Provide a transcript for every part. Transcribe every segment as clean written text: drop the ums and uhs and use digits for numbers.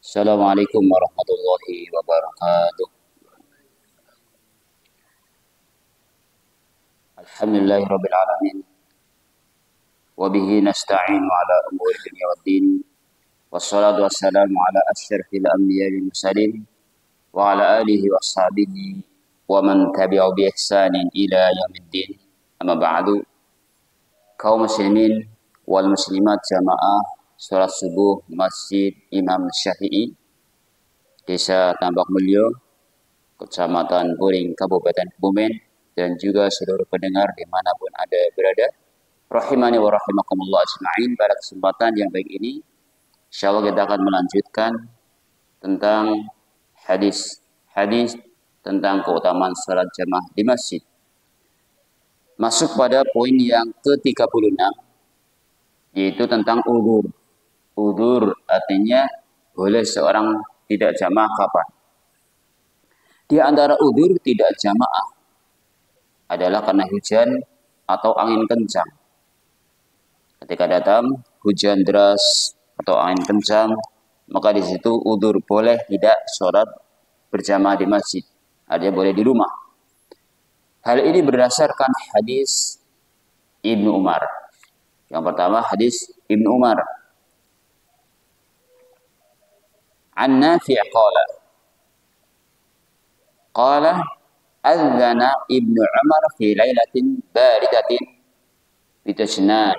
Assalamualaikum warahmatullahi wabarakatuh. Alhamdulillahirabbil alamin. Wa bihi nasta'inu ala umuri dunya waddin. Wassalatu wassalamu ala asyrafil anbiya'i wal mursalin wa ala alihi washabihi wa man tabi'ahu bi ihsanin ila yaumiddin. Amma ba'du. Kaum muslimin wal muslimat jamaah salat subuh Masjid Imam Syafi'i Desa Tambak Mulyo, Kecamatan Puring, Kabupaten Kebumen, dan juga seluruh pendengar dimanapun Anda berada. Rahimani wa rahimakumullah ajma'in. Pada kesempatan yang baik ini, insyaallah kita akan melanjutkan tentang hadis tentang keutamaan salat jamaah di masjid. Masuk pada poin yang ke-36, yaitu tentang udzur. Udzur artinya boleh seorang tidak jamaah kapan. Di antara udzur tidak jamaah adalah karena hujan atau angin kencang. Ketika datang hujan deras atau angin kencang, maka di situ udzur boleh tidak sholat berjamaah di masjid. Artinya boleh di rumah. Hal ini berdasarkan hadis Ibnu Umar. Yang pertama hadis Ibnu Umar. An Nafi' qala adzana Ibnu Umar fi lailatin baridatin bitajnan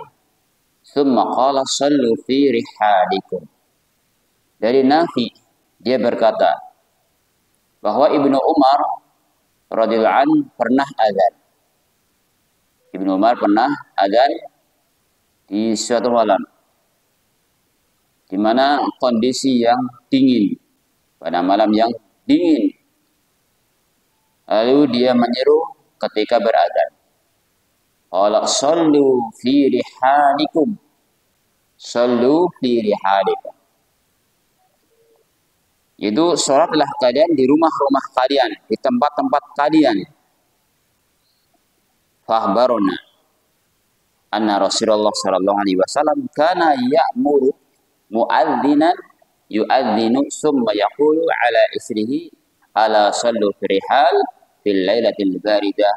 thumma qala sallu fi rihalikum. Dari Nafi, dia berkata bahwa Ibnu Umar radhiyallahu anhu pernah azan. Ibnu Umar pernah azan di suatu malam di mana kondisi yang dingin, pada malam yang dingin. Lalu dia menyeru ketika berazan, qala sallu fi rihalikum, sallu fi rihalikum. Itu sholatlah kalian di rumah-rumah kalian, di tempat-tempat kalian. Fahbaruna anna Rasulullah sallallahu alaihi wasallam kana ya'muru mu'adzinan yu'adzinu summa yaqulu ala isrihi ala sallu fi rihal fil lailatil baridah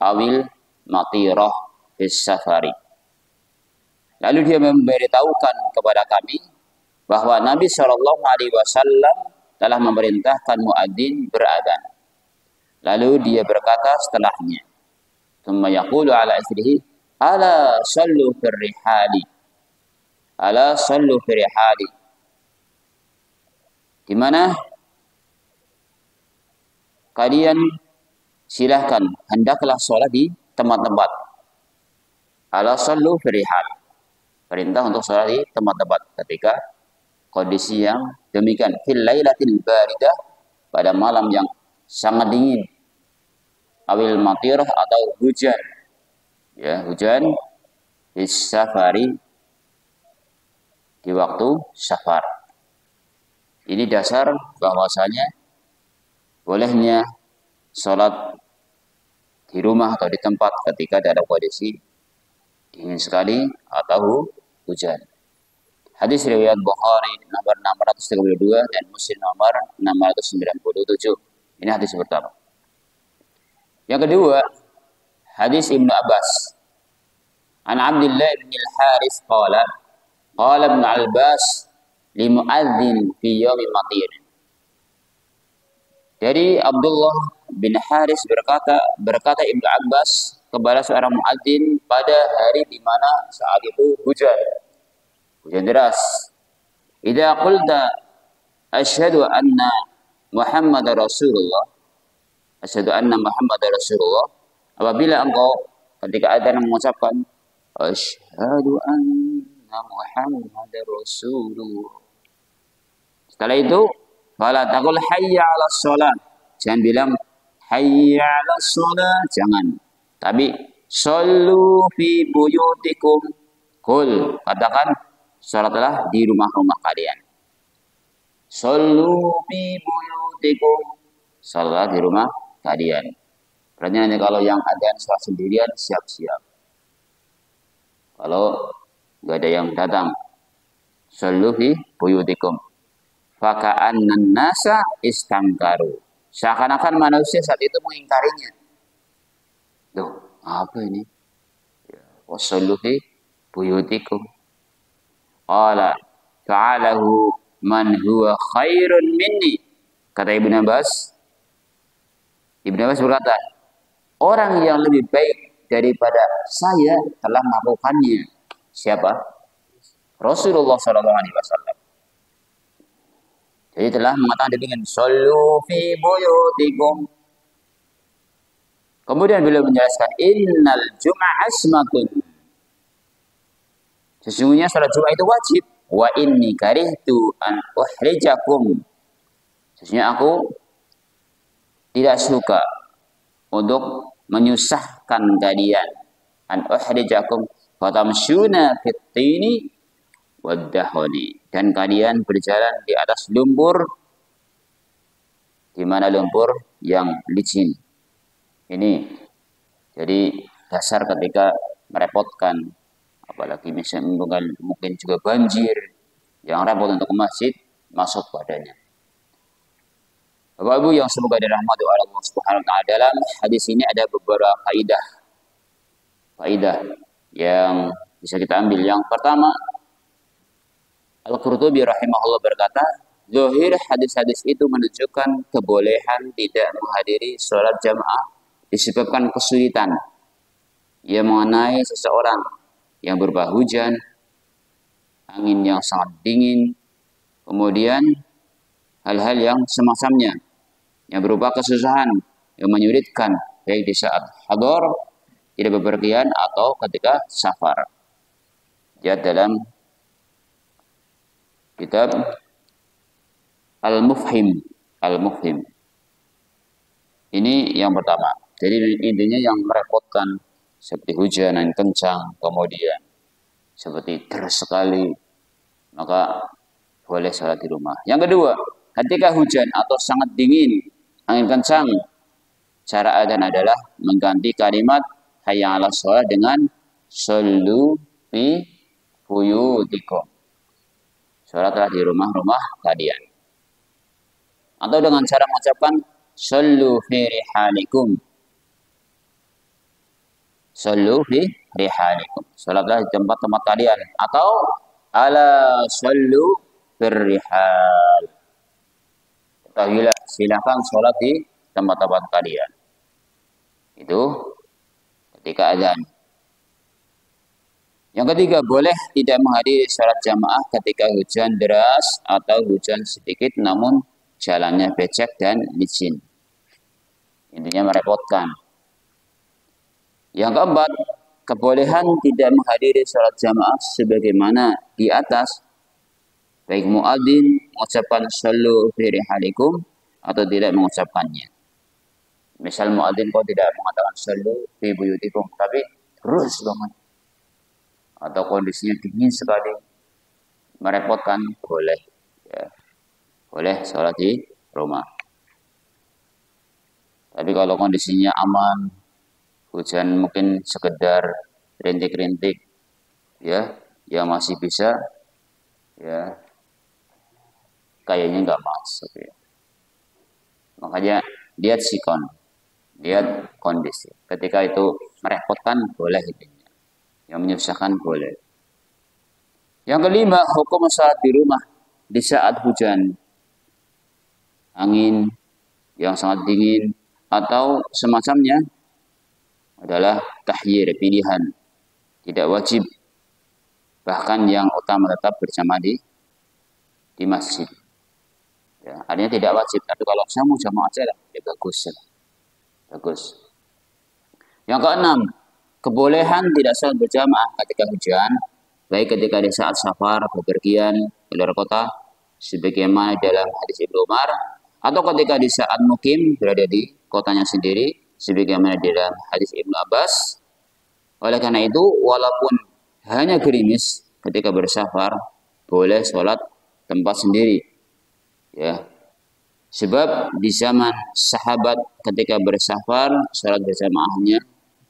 awil matirah fis safari. Lalu dia memberitahukan kepada kami bahwa Nabi Shallallahu Alaihi Wasallam telah memerintahkan muadzin berazan. Lalu dia berkata setelahnya, "Tsumma yaqulu ala isrihi, ala sallu fir rihali, ala sallu fir rihali." Di mana kalian silahkan hendaklah sholat di tempat-tempat. Ala sallu fir rihal. Perintah untuk sholat di tempat-tempat ketika kondisi yang demikian. Fil lailatil baridah, pada malam yang sangat dingin. Awil matirah atau hujan. Ya, hujan di safari, di waktu safar. Ini dasar bahwasanya bolehnya sholat di rumah atau di tempat ketika dalam kondisi dingin sekali atau hujan. Hadis riwayat Bukhari nomor 632 dan Muslim nomor 697. Ini hadis pertama. Yang kedua, hadis Ibnu Abbas. An Abdullah bin al-Haris qala Ibnu Abbas li muadzin fi yaumil matir. Dari Abdullah bin Haris berkata Ibnu Abbas kepada seorang muadzin pada hari di mana saat itu hujan deras. Idza qulta asyhadu anna Muhammadar Rasulullah, asyhadu anna Muhammadar Rasulullah, apabila engkau ketika adzan mengucapkan asyhadu anna Muhammadar Rasulullah, setelah itu fala taqul hayya 'alas shalah, jangan bilang hayya 'alas shalah, jangan, tapi shallu fi buyutikum, qul, katakan salatlah di rumah-rumah kalian. Shallu fi buyutikum, salat di rumah kalian. Berarti nanti kalau yang adzan salat sendirian siap-siap. Kalau nggak ada yang datang, shallu fi buyutikum, faka'annan nasa istangkaru. Seakan-akan manusia saat itu mengingkarinya. Loh, apa ini? Wasallu fi buyutikum. Qala fa'alahu man huwa khairun minni. Kata Ibnu Abbas berkata, orang yang lebih baik daripada saya telah melakukannya. Siapa? Rasulullah SAW. Jadi telah mengatakan dengan sallu fi buyutikum. Kemudian beliau menjelaskan innal jum'ah asmatun. Sesungguhnya salat Jumat itu wajib. Wa inni karihtu an uhrijakum. Sesungguhnya aku tidak suka untuk menyusahkan kalian. An uhrijakum fatamsyuna fit tini waddahoni. Dan kalian berjalan di atas lumpur, di mana lumpur yang licin. Ini jadi dasar ketika merepotkan, apalagi misalnya mungkin juga banjir, yang repot untuk ke masjid, masuk padanya. Bapak Ibu yang semoga dirahmati oleh Allah Subhanahu wa taala, dalam hadis ini ada beberapa faidah yang bisa kita ambil. Yang pertama, Al-Qurtubi rahimahullah berkata, zahir hadis-hadis itu menunjukkan kebolehan tidak menghadiri sholat jamaah disebabkan kesulitan yang mengenai seseorang yang berupa hujan, angin yang sangat dingin, kemudian hal-hal yang semacamnya yang berupa kesusahan yang menyulitkan baik di saat hadar, tidak bepergian atau ketika safar. Lihat dalam kitab Al-Mufhim. Ini yang pertama. Jadi intinya yang merepotkan seperti hujan yang kencang, kemudian seperti deras sekali, maka boleh sholat di rumah. Yang kedua, ketika hujan atau sangat dingin, angin kencang, cara adzan adalah mengganti kalimat hayya 'alas shalah dengan shollu fi buyutikum. Sholatlah di rumah-rumah kalian. Atau dengan cara mengucapkan shollu fi rihalikum. Shollu fi rihalikum. Sholatlah di tempat-tempat kalian. Atau ala shollu fir rihal. Ketahuilah, silakan sholat di tempat-tempat kalian. Itu ketika azan. Yang ketiga, boleh tidak menghadiri sholat jamaah ketika hujan deras atau hujan sedikit namun jalannya becek dan licin. Intinya merepotkan. Yang keempat, kebolehan tidak menghadiri sholat jamaah sebagaimana di atas, baik muadzin mengucapkan shollu fi rihalikum atau tidak mengucapkannya. Misal muadzin kok tidak mengatakan shollu fi buyutikum, tapi terus banget, atau kondisinya dingin sekali, merepotkan, boleh, ya. Boleh sholat di rumah. Tapi kalau kondisinya aman, hujan mungkin sekedar rintik-rintik, ya, yang masih bisa, ya, kayaknya nggak masuk, ya. Makanya lihat sikon, lihat kondisi. Ketika itu merepotkan, boleh intinya. Yang menyusahkan boleh. Yang kelima, hukum sholat di rumah di saat hujan, angin yang sangat dingin atau semacamnya adalah tahyir, pilihan, tidak wajib. Bahkan yang utama tetap bersama di masjid. Ya, artinya tidak wajib, tapi kalau saya mau jamaah aja lah, ya bagus. Bagus. Yang keenam, kebolehan tidak sholat berjamaah ketika hujan, baik ketika di saat safar, bepergian, keluar kota, sebagaimana dalam hadis Ibnu Umar, atau ketika di saat mukim berada di kotanya sendiri, sebagaimana dalam hadis Ibnu Abbas. Oleh karena itu, walaupun hanya gerimis ketika bersafar, boleh sholat tempat sendiri. Ya, sebab di zaman sahabat ketika bersafar, sholat berjamaahnya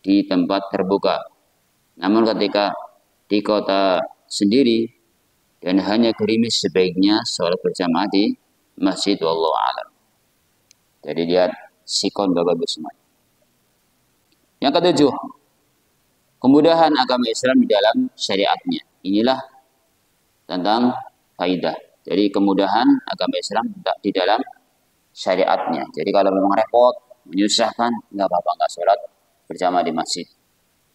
di tempat terbuka. Namun ketika di kota sendiri dan hanya gerimis, sebaiknya sholat berjamaah di masjid, wallahu a'lam. Jadi lihat sikon bagus semuanya. Yang ketujuh, kemudahan agama Islam di dalam syariatnya. Inilah tentang faidah. Jadi kemudahan agama Islam di dalam syariatnya. Jadi kalau memang repot, menyusahkan, nggak apa-apa, nggak sholat berjamaah di masjid.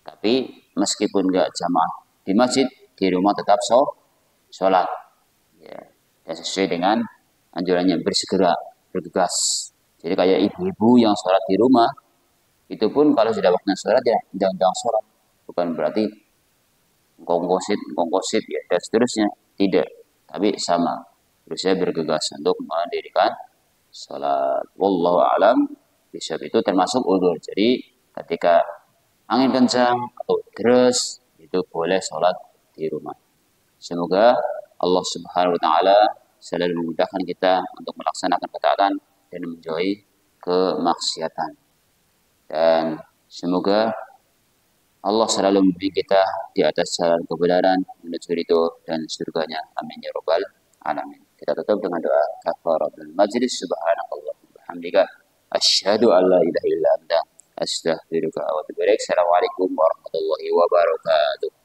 Tapi meskipun nggak jamaah di masjid, di rumah tetap sholat. Ya. Dan sesuai dengan anjurannya bersegera, bergegas. Jadi kayak ibu-ibu yang sholat di rumah, itu pun kalau sudah waktunya sholat ya jangan sholat. Bukan berarti kongkosit ya dan seterusnya. Tidak. Tapi sama. Berusaha bergegas untuk mendirikan sholat. Wallahu a'lam. Bishop itu termasuk udzur. Jadi ketika angin kencang atau deras itu boleh sholat di rumah. Semoga Allah Subhanahu wa taala selalu memudahkan kita untuk melaksanakan ketaatan dan menjauhi kemaksiatan. Dan semoga Allah selalu membimbing kita di atas jalan kebenaran menuju ridho dan surganya. Amin ya rabbal alamin. Kita tutup dengan doa kafaratul majlis. Subhanakallah walhamdulillah. Asyhadu an la ilaha illa anta astaghfiruka wa atubu ilaik. Assalamualaikum warahmatullahi wabarakatuh.